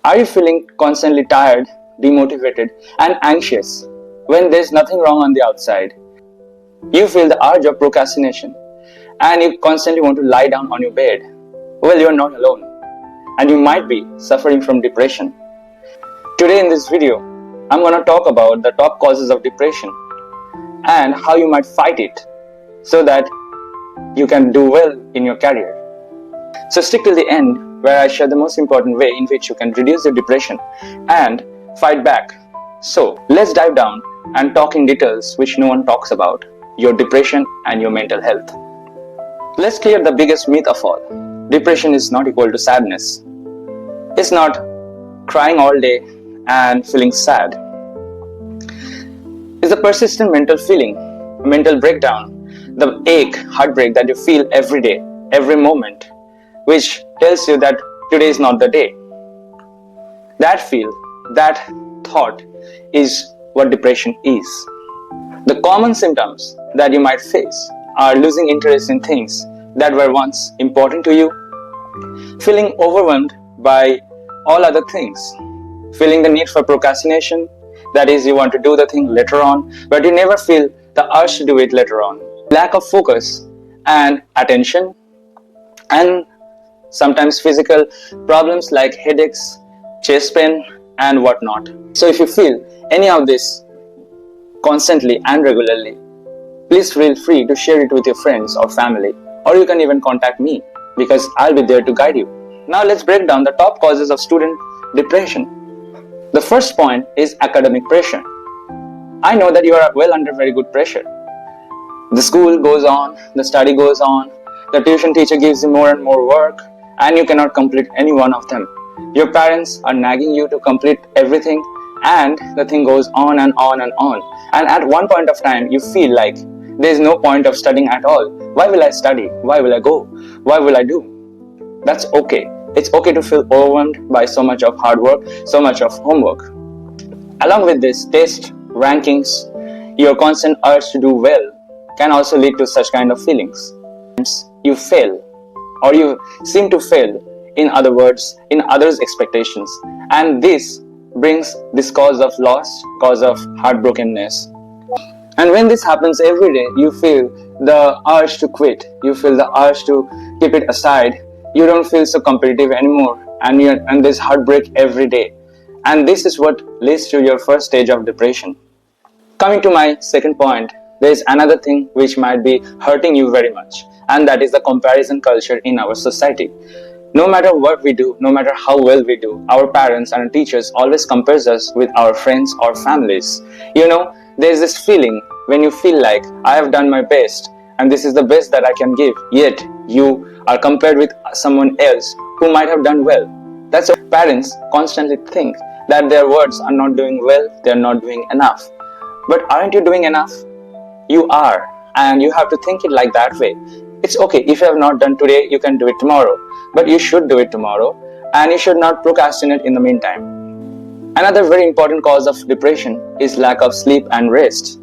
Are you feeling constantly tired, demotivated, and anxious when there's nothing wrong on the outside? You feel the urge of procrastination and you constantly want to lie down on your bed. Well, you're not alone, and you might be suffering from depression. Today in this video, I'm going to talk about the top causes of depression and how you might fight it so that you can do well in your career. So stick till the end where I share the most important way in which you can reduce your depression and fight back. So let's dive down and talk in details which no one talks about, your depression and your mental health. Let's clear the biggest myth of all. Depression is not equal to sadness. It's not crying all day and feeling sad. It's a persistent mental feeling, mental breakdown, the ache, heartbreak that you feel every day, every moment, which tells you that today is not the day. That thought is what depression is. The common symptoms that you might face are losing interest in things that were once important to you, feeling overwhelmed by all other things, feeling the need for procrastination, that is, you want to do the thing later on, but you never feel the urge to do it later on, lack of focus and attention, and sometimes physical problems like headaches, chest pain, and whatnot. So if you feel any of this constantly and regularly, please feel free to share it with your friends or family, or you can even contact me because I'll be there to guide you. Now let's break down the top causes of student depression. The first point is academic pressure. I know that you are well under very good pressure. The school goes on, the study goes on, the tuition teacher gives you more and more work, and you cannot complete any one of them. Your parents are nagging you to complete everything, and the thing goes on and on and on. And at one point of time, you feel like there is no point of studying at all. Why will I study? Why will I go? Why will I do? That's okay. It's okay to feel overwhelmed by so much of hard work, so much of homework. Along with this, test, rankings, your constant urge to do well can also lead to such kind of feelings. You fail, or you seem to fail, in other words, in others' expectations. And this brings this cause of loss, cause of heartbrokenness. And when this happens every day, you feel the urge to quit, you feel the urge to keep it aside. You don't feel so competitive anymore, and there's heartbreak every day. And this is what leads to your first stage of depression. Coming to my second point, there is another thing which might be hurting you very much, and that is the comparison culture in our society. No matter what we do, no matter how well we do, our parents and teachers always compares us with our friends or families. You know, there's this feeling when you feel like I have done my best and this is the best that I can give, yet you are compared with someone else who might have done well. That's why parents constantly think that their words are not doing well, they're not doing enough. But aren't you doing enough? You are, and you have to think it like that way. It's okay, if you have not done today, you can do it tomorrow. But you should do it tomorrow, and you should not procrastinate in the meantime. Another very important cause of depression is lack of sleep and rest.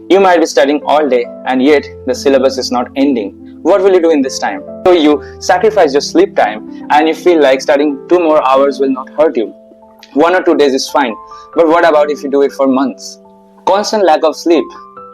You might be studying all day, and yet the syllabus is not ending. What will you do in this time? So you sacrifice your sleep time, and you feel like studying 2 more hours will not hurt you. 1 or 2 days is fine, but what about if you do it for months? Constant lack of sleep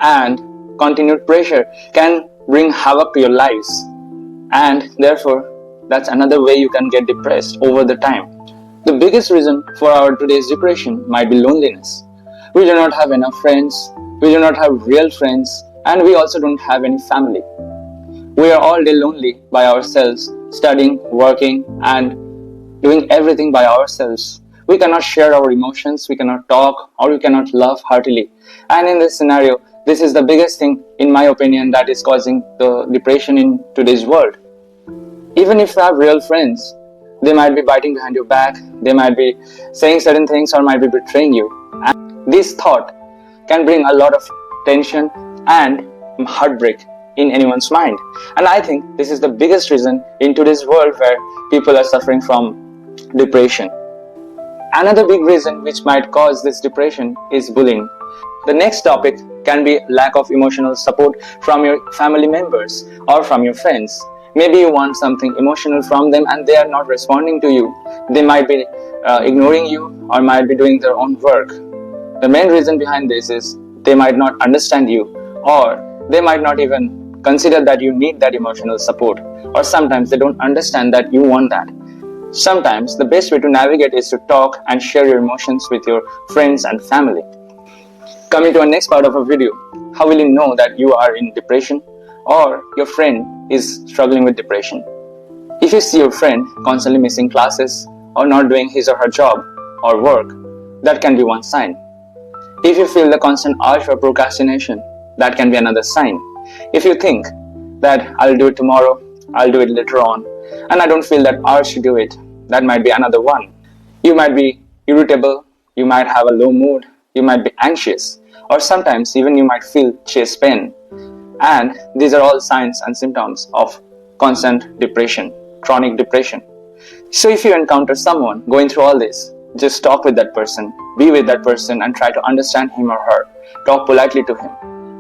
and continued pressure can bring havoc to your lives, and therefore that's another way you can get depressed over the time. The biggest reason for our today's depression might be loneliness. We do not have enough friends, we do not have real friends, and we also don't have any family. We are all day lonely by ourselves, studying, working, and doing everything by ourselves. We cannot share our emotions, we cannot talk, or we cannot laugh heartily. And in this scenario, this is the biggest thing, in my opinion, that is causing the depression in today's world. Even if you have real friends, they might be biting behind your back, they might be saying certain things or might be betraying you. And this thought can bring a lot of tension and heartbreak in anyone's mind. And I think this is the biggest reason in today's world where people are suffering from depression. Another big reason which might cause this depression is bullying. The next topic can be lack of emotional support from your family members or from your friends. Maybe you want something emotional from them and they are not responding to you. They might be ignoring you or might be doing their own work. The main reason behind this is they might not understand you, or they might not even consider that you need that emotional support, or sometimes they don't understand that you want that. Sometimes the best way to navigate is to talk and share your emotions with your friends and family. Coming to our next part of our video, how will you know that you are in depression or your friend is struggling with depression? If you see your friend constantly missing classes or not doing his or her job or work, that can be one sign. If you feel the constant urge for procrastination, that can be another sign. If you think that I'll do it tomorrow, I'll do it later on, and I don't feel that urge to do it, that might be another one. You might be irritable, you might have a low mood, you might be anxious, or sometimes even you might feel chest pain. And these are all signs and symptoms of constant depression, chronic depression. So if you encounter someone going through all this, just talk with that person, be with that person and try to understand him or her. Talk politely to him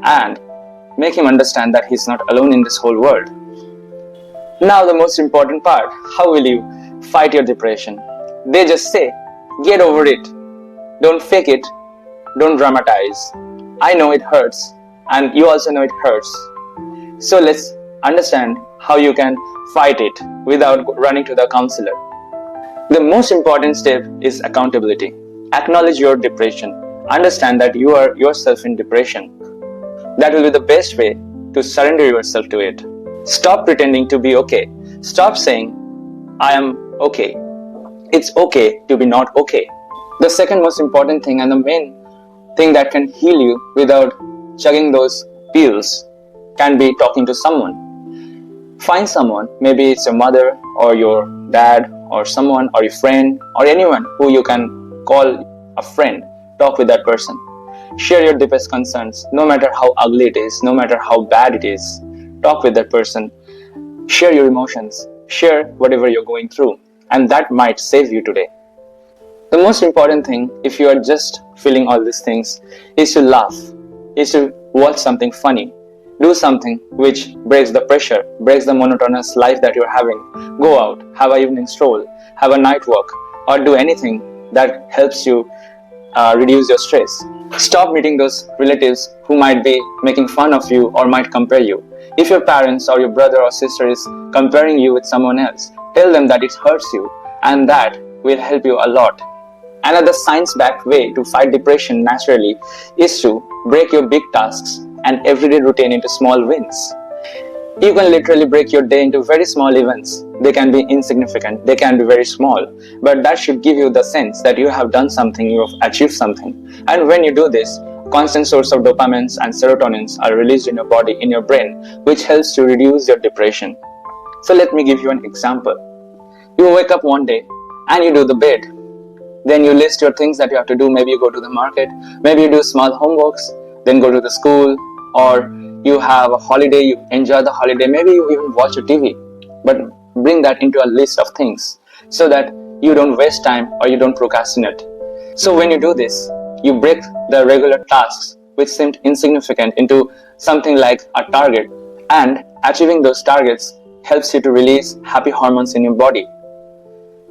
and make him understand that he's not alone in this whole world. Now the most important part, how will you fight your depression? They just say, get over it. Don't fake it. Don't dramatize. I know it hurts and you also know it hurts. So let's understand how you can fight it without running to the counselor. The most important step is accountability. Acknowledge your depression. Understand that you are yourself in depression. That will be the best way to surrender yourself to it. Stop pretending to be okay. Stop saying, I am okay. It's okay to be not okay. The second most important thing and the main thing that can heal you without chugging those pills can be talking to someone. Find someone, maybe it's your mother or your dad or someone or your friend or anyone who you can call a friend. Talk with that person. Share your deepest concerns, no matter how ugly it is, no matter how bad it is. Talk with that person. Share your emotions. Share whatever you're going through, and that might save you today. The most important thing, if you are just feeling all these things, is to laugh, is to watch something funny. Do something which breaks the pressure, breaks the monotonous life that you're having. Go out, have an evening stroll, have a night walk, or do anything that helps you reduce your stress. Stop meeting those relatives who might be making fun of you or might compare you. If your parents or your brother or sister is comparing you with someone else, tell them that it hurts you, and that will help you a lot. Another science-backed way to fight depression naturally is to break your big tasks and everyday routine into small wins. You can literally break your day into very small events. They can be insignificant, they can be very small, but that should give you the sense that you have done something, you have achieved something. And when you do this, constant source of dopamines and serotonins are released in your body, in your brain, which helps to reduce your depression. So let me give you an example. You wake up one day and you do the bed. Then you list your things that you have to do. Maybe you go to the market, maybe you do small homeworks, then go to the school, or you have a holiday, you enjoy the holiday, maybe you even watch a TV. But bring that into a list of things so that you don't waste time or you don't procrastinate. So when you do this, you break the regular tasks which seemed insignificant into something like a target, and achieving those targets helps you to release happy hormones in your body.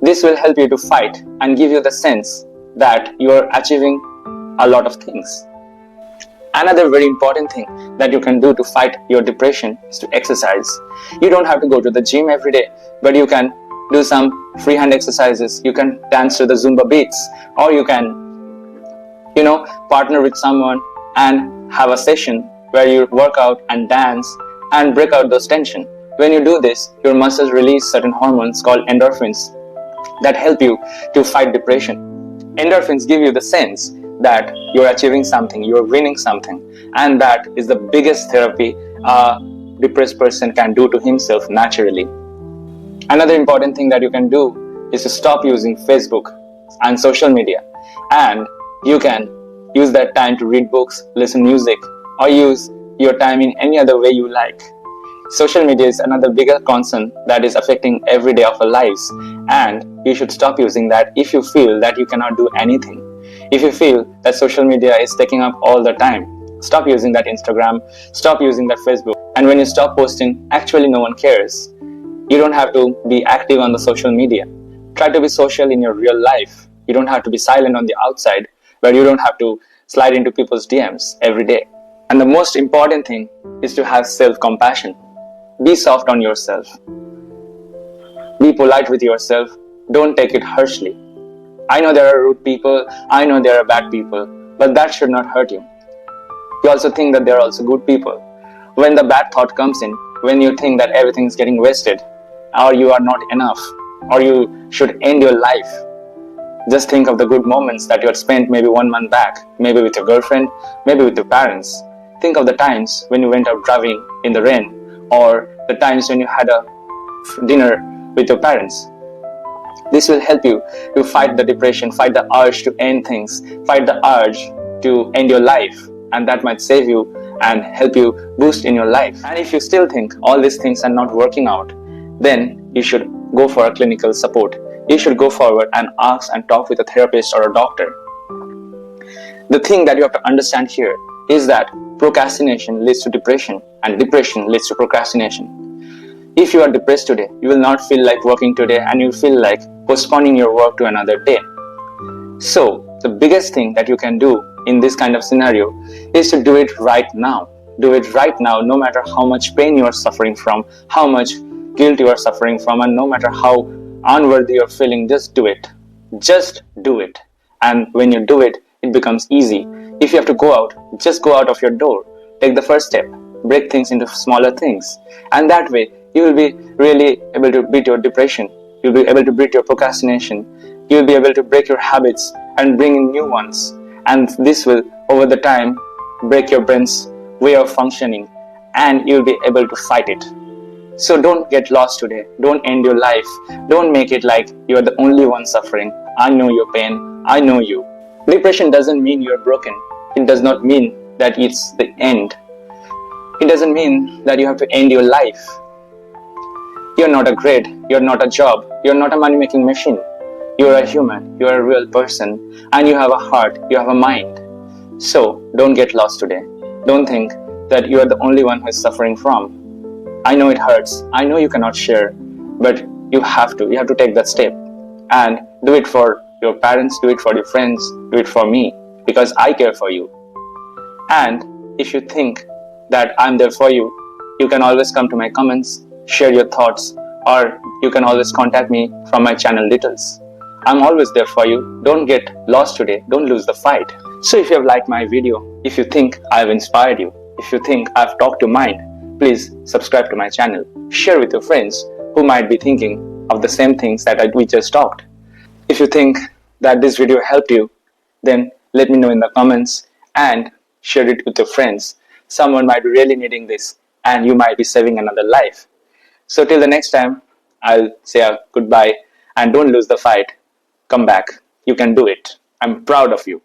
This will help you to fight and give you the sense that you are achieving a lot of things. Another very important thing that you can do to fight your depression is to exercise. You don't have to go to the gym every day, but you can do some freehand exercises. You can dance to the Zumba beats, or you can, partner with someone and have a session where you work out and dance and break out those tension. When you do this, your muscles release certain hormones called endorphins that help you to fight depression. Endorphins give you the sense that you're achieving something, you're winning something, and that is the biggest therapy a depressed person can do to himself naturally. Another important thing that you can do is to stop using Facebook and social media, and you can use that time to read books, listen music, or use your time in any other way you like. Social media is another bigger concern that is affecting every day of our lives, and you should stop using that if you feel that you cannot do anything. If you feel that social media is taking up all the time, stop using that Instagram, stop using that Facebook. And when you stop posting, actually no one cares. You don't have to be active on the social media. Try to be social in your real life. You don't have to be silent on the outside, but you don't have to slide into people's DMs every day. And the most important thing is to have self-compassion. Be soft on yourself. Be polite with yourself. Don't take it harshly. I know there are rude people, I know there are bad people, but that should not hurt you. You also think that there are also good people. When the bad thought comes in, when you think that everything is getting wasted, or you are not enough, or you should end your life, just think of the good moments that you had spent maybe 1 month back, maybe with your girlfriend, maybe with your parents. Think of the times when you went out driving in the rain, or the times when you had a dinner with your parents. This will help you to fight the depression, fight the urge to end things, fight the urge to end your life, and that might save you and help you boost in your life. And if you still think all these things are not working out, then you should go for a clinical support. You should go forward and ask and talk with a therapist or a doctor. The thing that you have to understand here is that procrastination leads to depression, and depression leads to procrastination. If you are depressed today, you will not feel like working today, and you feel like postponing your work to another day. So, the biggest thing that you can do in this kind of scenario is to do it right now. Do it right now, no matter how much pain you are suffering from, how much guilt you are suffering from, and no matter how unworthy you're feeling, just do it. Just do it. And when you do it, it becomes easy. If you have to go out, just go out of your door. Take the first step. Break things into smaller things. And that way, you will be really able to beat your depression. You'll be able to beat your procrastination. You'll be able to break your habits and bring in new ones. And this will, over the time, break your brain's way of functioning, and you'll be able to fight it. So don't get lost today. Don't end your life. Don't make it like you're the only one suffering. I know your pain. I know you. Depression doesn't mean you're broken. It does not mean that it's the end. It doesn't mean that you have to end your life. You're not a grade, you're not a job, you're not a money-making machine. You're a human, you're a real person, and you have a heart, you have a mind. So, don't get lost today. Don't think that you are the only one who is suffering from. I know it hurts, I know you cannot share, but you have to take that step. And do it for your parents, do it for your friends, do it for me, because I care for you. And if you think that I'm there for you, you can always come to my comments, share your thoughts, or you can always contact me from my channel details. I'm always there for you. Don't get lost today. Don't lose the fight. So if you have liked my video, if you think I've inspired you, if you think I've talked your mind, please subscribe to my channel. Share with your friends who might be thinking of the same things that we just talked. If you think that this video helped you, then let me know in the comments and share it with your friends. Someone might be really needing this, and you might be saving another life. So till the next time, I'll say a goodbye, and don't lose the fight. Come back. You can do it. I'm proud of you.